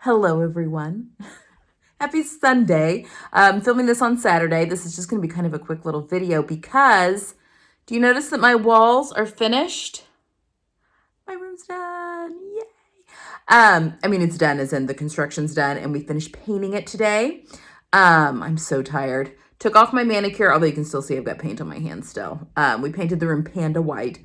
Hello, everyone. Happy Sunday. I'm filming this on Saturday. This is just going to be kind of a quick little video because do you notice that my walls are finished? My room's done. Yay. I mean, it's done as in the construction's done and we finished painting it today. I'm so tired. Took off my manicure, although you can still see I've got paint on my hands still. We painted the room panda white.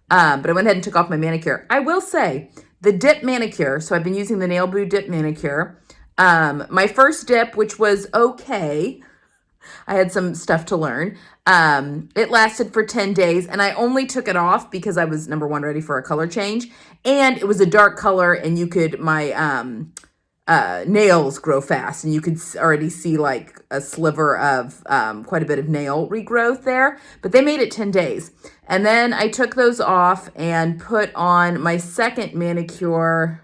But I went ahead and took off my manicure. I will say the dip manicure. So I've been using the Nail Boo dip manicure. My first dip, which was okay. I had some stuff to learn. It lasted for 10 days and I only took it off because I was number one, ready for a color change. And it was a dark color and you could, my, nails grow fast and you could already see like a sliver of quite a bit of nail regrowth there, but they made it 10 days. And then I took those off and put on my second manicure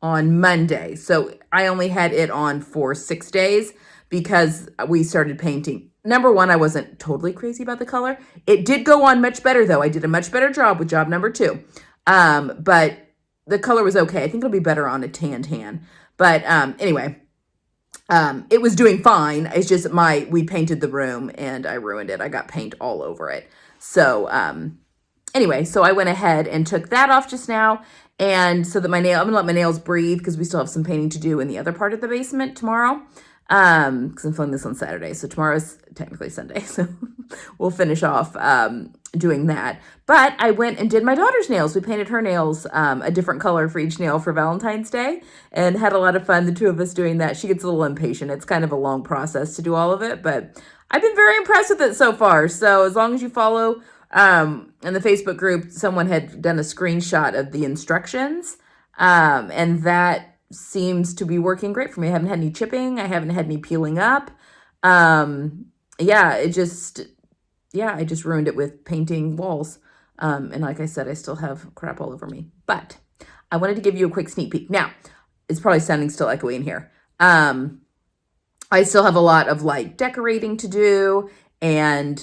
on Monday. So I only had it on for 6 days because we started painting. Number one, I wasn't totally crazy about the color. It did go on much better though. I did a much better job with job number 2. But the color was okay. I think it'll be better on a tanned hand. But anyway, it was doing fine. It's just we painted the room and I ruined it. I got paint all over it. So anyway, so I went ahead and took that off just now. And so that I'm going to let my nails breathe because we still have some painting to do in the other part of the basement tomorrow. Because I'm filming this on Saturday. So tomorrow's technically Sunday. So we'll finish off doing that. But I went and did my daughter's nails. We painted her nails a different color for each nail for Valentine's Day and had a lot of fun, the two of us doing that. She gets a little impatient. It's kind of a long process to do all of it, but I've been very impressed with it so far. So as long as you follow in the Facebook group, someone had done a screenshot of the instructions and that seems to be working great for me. I haven't had any chipping. I haven't had any peeling up. I just ruined it with painting walls. And like I said, I still have crap all over me, but I wanted to give you a quick sneak peek. Now, it's probably sounding still echoey in here. I still have a lot of like decorating to do and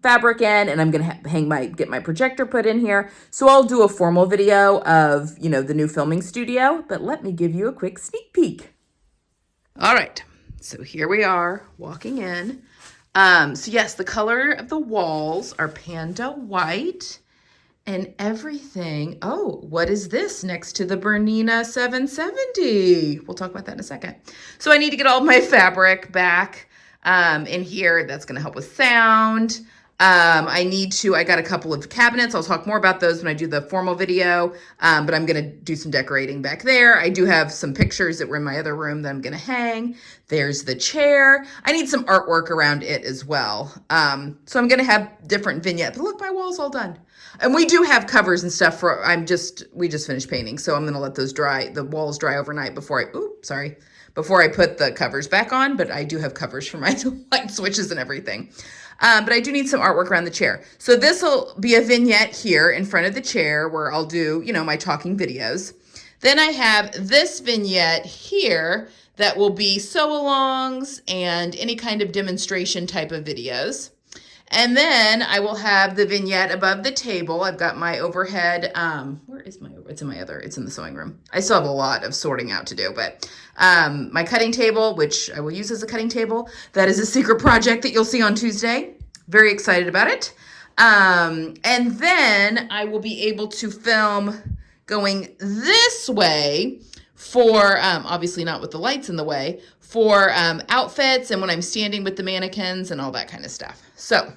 fabric in, and I'm gonna get my projector put in here. So I'll do a formal video of, the new filming studio, but let me give you a quick sneak peek. All right, so here we are walking in. So yes, the color of the walls are panda white and everything. Oh, what is this next to the Bernina 770? We'll talk about that in a second. So I need to get all of my fabric back in here. That's going to help with sound. I got a couple of cabinets. I'll talk more about those when I do the formal video. But I'm going to do some decorating back there. I do have some pictures that were in my other room that I'm going to hang. There's the chair. I need some artwork around it as well. So I'm going to have different vignettes. But look, my wall's all done. And we do have covers and stuff we just finished painting. So I'm going to let those dry, the walls dry overnight before I put the covers back on, but I do have covers for my light switches and everything. But I do need some artwork around the chair. So this will be a vignette here in front of the chair where I'll do, my talking videos. Then I have this vignette here that will be sew-alongs and any kind of demonstration type of videos. And then I will have the vignette above the table. I've got my overhead, it's in the sewing room. I still have a lot of sorting out to do, but my cutting table, which I will use as a cutting table, that is a secret project that you'll see on Tuesday. Very excited about it. And then I will be able to film going this way for, obviously not with the lights in the way, for outfits and when I'm standing with the mannequins and all that kind of stuff. So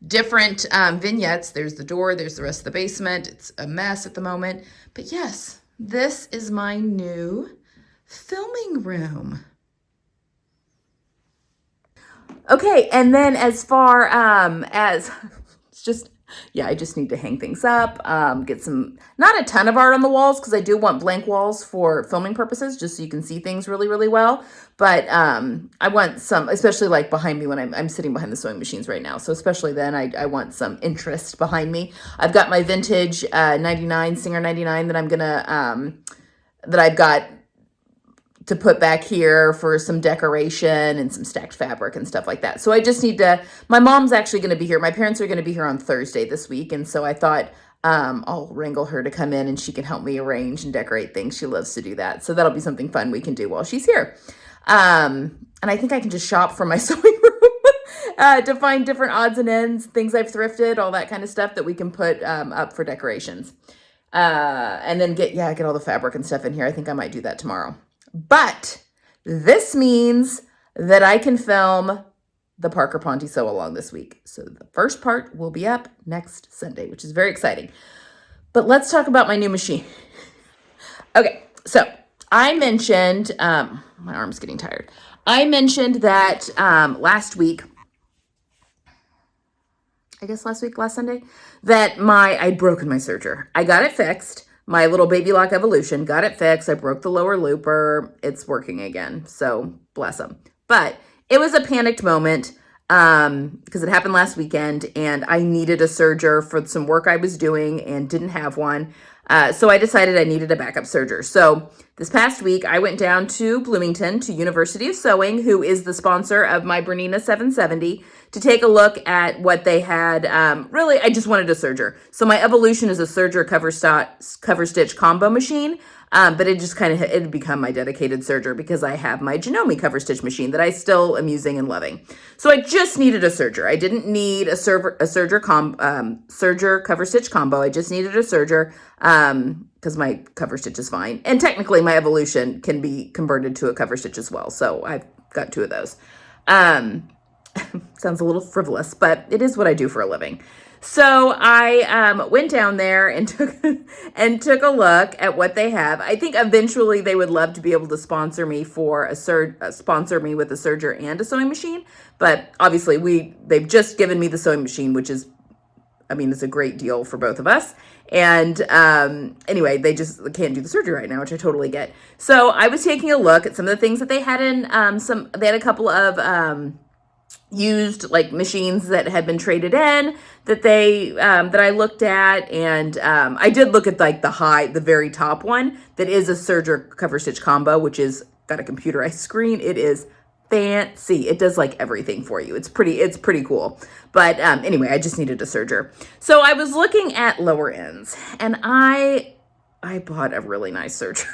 different vignettes. There's the door, there's the rest of the basement. It's a mess at the moment. But yes, this is my new filming room. Okay, and then as far as it's just, I just need to hang things up, get some, not a ton of art on the walls because I do want blank walls for filming purposes, just so you can see things really, really well. But I want some, especially like behind me when I'm sitting behind the sewing machines right now. So especially then I want some interest behind me. I've got my vintage 99, Singer 99 that I'm gonna, that I've got to put back here for some decoration and some stacked fabric and stuff like that. So I just need to, my mom's actually going to be here. My parents are going to be here on Thursday this week. And so I thought I'll wrangle her to come in and she can help me arrange and decorate things. She loves to do that. So that'll be something fun we can do while she's here. And I think I can just shop from my sewing room to find different odds and ends, things I've thrifted, all that kind of stuff that we can put up for decorations. And then get all the fabric and stuff in here. I think I might do that tomorrow. But this means that I can film the Parker Ponte sew along this week. So the first part will be up next Sunday, which is very exciting. But let's talk about my new machine. Okay, so I mentioned, my arm's getting tired. I mentioned that last Sunday, that I'd broken my serger. I got it fixed. My little Baby Lock Evolution, got it fixed. I broke the lower looper. It's working again. So bless them. But it was a panicked moment because it happened last weekend and I needed a serger for some work I was doing and didn't have one. So I decided I needed a backup serger. So this past week, I went down to Bloomington to University of Sewing, who is the sponsor of my Bernina 770, to take a look at what they had. Really, I just wanted a serger. So my Evolution is a serger cover stitch combo machine, but it just it had become my dedicated serger because I have my Janome cover stitch machine that I still am using and loving. So I just needed a serger. I didn't need a serger cover stitch combo. I just needed a serger because my cover stitch is fine. And technically my Evolution can be converted to a cover stitch as well. So I've got 2 of those. Sounds a little frivolous, but it is what I do for a living. So I went down there and took a look at what they have. I think eventually they would love to be able to sponsor me for sponsor me with a serger and a sewing machine. But obviously they've just given me the sewing machine, which is, it's a great deal for both of us. And anyway, they just can't do the serger right now, which I totally get. So I was taking a look at some of the things that they had in they had a couple of used machines that had been traded in that I looked at, and I did look at the very top one that is a serger cover stitch combo, which is got a computerized screen. It is fancy. It does everything for you. It's pretty cool. But anyway, I just needed a serger. So I was looking at lower ends and I bought a really nice serger.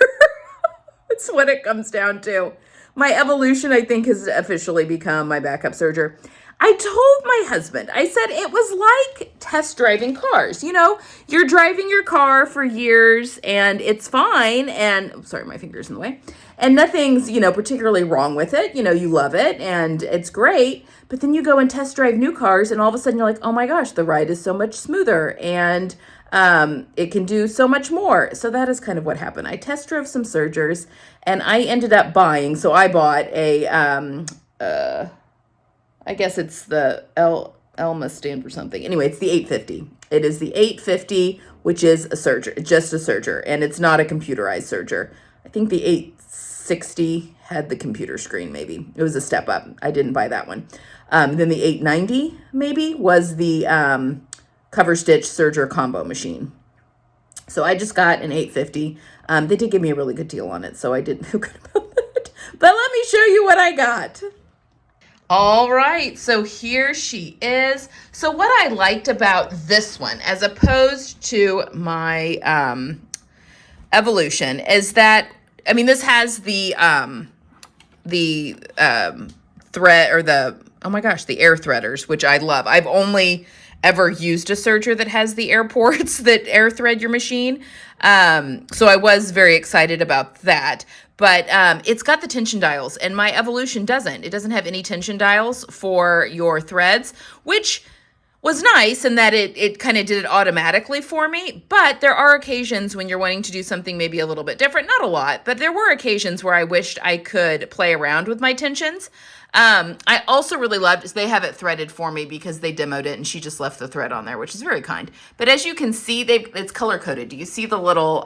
It's what it comes down to. My Evolution, I think, has officially become my backup serger. I told my husband, I said it was like test driving cars. You're driving your car for years and it's fine. And sorry, my finger's in the way. And nothing's, particularly wrong with it. You love it and it's great. But then you go and test drive new cars and all of a sudden you're like, oh my gosh, the ride is so much smoother and it can do so much more. So that is kind of what happened. I test drove some sergers and I ended up buying. So I bought a, I guess it's the Elma stand for something. Anyway, it's the 850. It is the 850, which is a serger, just a serger. And it's not a computerized serger. I think the 860 had the computer screen, maybe. It was a step up. I didn't buy that one. Then the 890 maybe was the cover stitch serger combo machine. So I just got an 850. They did give me a really good deal on it, so I didn't feel good about that. But let me show you what I got. All right, so here she is. So what I liked about this one, as opposed to my Evolution, is that, this has the thread, or the air threaders, which I love. I've only ever used a serger that has the air ports that air thread your machine. So I was very excited about that. But it's got the tension dials, and my Evolution doesn't. It doesn't have any tension dials for your threads, which was nice in that it kind of did it automatically for me. But there are occasions when you're wanting to do something maybe a little bit different. Not a lot, but there were occasions where I wished I could play around with my tensions. I also really loved is they have it threaded for me because they demoed it and she just left the thread on there, which is very kind. But as you can see, it's color coded. Do you see the little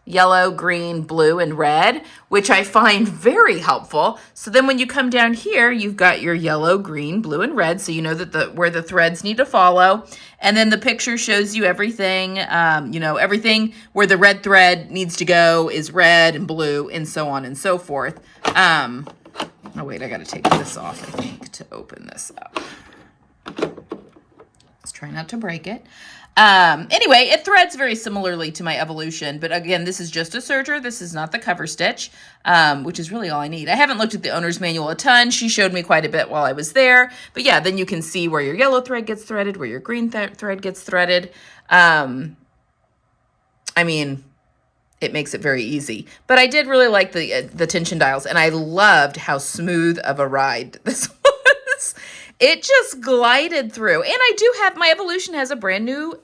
yellow, green, blue, and red, which I find very helpful. So then when you come down here, you've got your yellow, green, blue, and red. So you know that where the threads need to follow. And then the picture shows you everything, everything where the red thread needs to go is red and blue and so on and so forth. Oh, wait, I got to take this off, I think, to open this up. Let's Try not to break it. Anyway, it threads very similarly to my Evolution, but again, this is just a serger. This is not the cover stitch, which is really all I need. I haven't looked at the owner's manual a ton. She showed me quite a bit while I was there, but yeah, then you can see where your yellow thread gets threaded, where your green thread gets threaded. I mean, it makes it very easy, but I did really like the tension dials, and I loved how smooth of a ride this was. It just glided through, and I do have, my Evolution has a brand new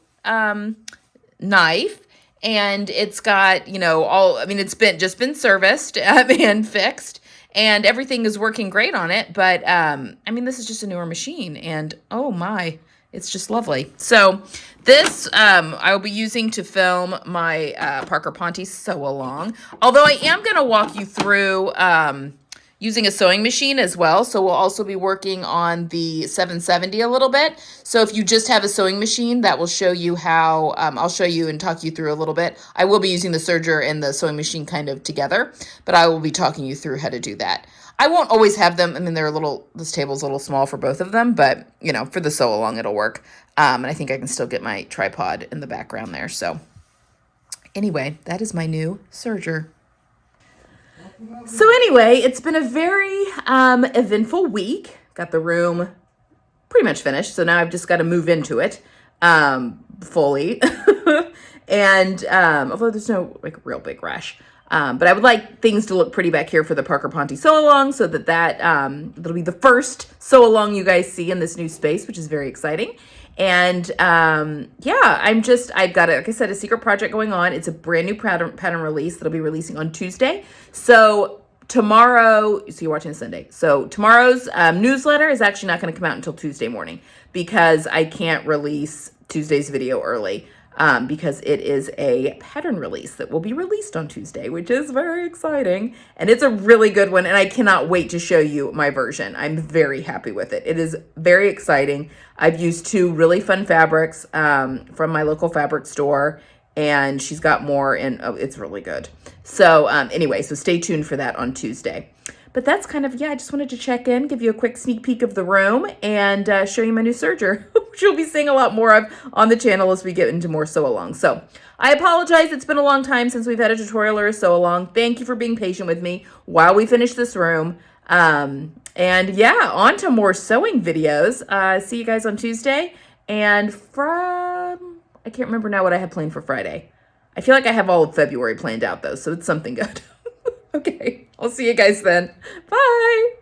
knife, and it's got, you know, all, I mean, it's just been serviced and fixed, and everything is working great on it. But I mean, this is just a newer machine, and oh my, it's just lovely. So this I will be using to film my Parker Ponte sew along, although I am going to walk you through using a sewing machine as well. So we'll also be working on the 770 a little bit. So if you just have a sewing machine, that will show you how, I'll show you and talk you through a little bit. I will be using the serger and the sewing machine kind of together, but I will be talking you through how to do that. I won't always have them. I mean, they're a little, this table's a little small for both of them, but you know, for the sew along, it'll work. And I think I can still get my tripod in the background there. So anyway, that is my new serger. So anyway, it's been a very eventful week. Got the room pretty much finished, so now I've just got to move into it fully. And although there's no like real big rush, but I would like things to look pretty back here for the Parker Ponte sew along, so that that'll be the first sew along you guys see in this new space, which is very exciting. And yeah, I've got, like I said, a secret project going on. It's a brand new pattern release that'll be releasing on Tuesday. So tomorrow, so you're watching Sunday. So tomorrow's newsletter is actually not going to come out until Tuesday morning, because I can't release Tuesday's video early. Because it is a pattern release that will be released on Tuesday, which is very exciting. And it's a really good one, and I cannot wait to show you my version. I'm very happy with it. It is very exciting. I've used two really fun fabrics from my local fabric store, and she's got more, and oh, it's really good. So anyway, so stay tuned for that on Tuesday. But that's kind of, yeah, I just wanted to check in, give you a quick sneak peek of the room, and show you my new serger, which you'll be seeing a lot more of on the channel as we get into more sew along. So I apologize. It's been a long time since we've had a tutorial or a sew along. Thank you for being patient with me while we finish this room. And yeah, on to more sewing videos. See you guys on Tuesday. And I can't remember now what I have planned for Friday. I feel like I have all of February planned out though, so it's something good. Okay, I'll see you guys then. Bye.